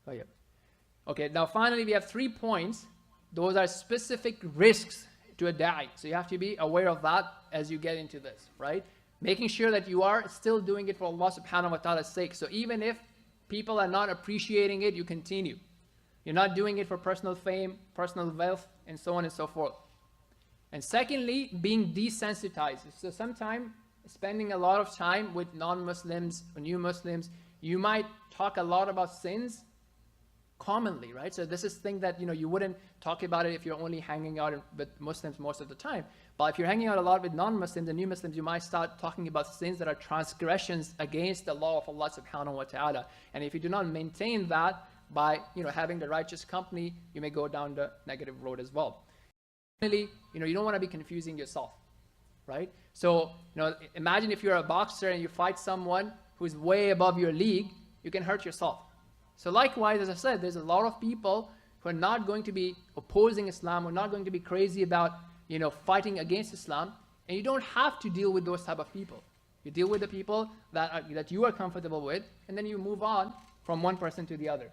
Oh, yeah. Okay, now finally we have 3 points. Those are specific risks to a da'i. So you have to be aware of that as you get into this, right? Making sure that you are still doing it for Allah subhanahu wa ta'ala's sake. So even if people are not appreciating it, you continue. You're not doing it for personal fame, personal wealth, and so on and so forth. And secondly, being desensitized. So sometimes spending a lot of time with non-Muslims or new Muslims, you might talk a lot about sins commonly, right? So this is thing that, you wouldn't talk about it if you're only hanging out with Muslims most of the time. But if you're hanging out a lot with non-Muslims and new Muslims, you might start talking about sins that are transgressions against the law of Allah subhanahu wa ta'ala. And if you do not maintain that by, having the righteous company, you may go down the negative road as well. Finally, you don't want to be confusing yourself, right? So, imagine if you're a boxer and you fight someone who's way above your league, you can hurt yourself. So likewise, as I said, there's a lot of people who are not going to be opposing Islam, or not going to be crazy about, fighting against Islam, and you don't have to deal with those type of people. You deal with the people that you are comfortable with, and then you move on from one person to the other.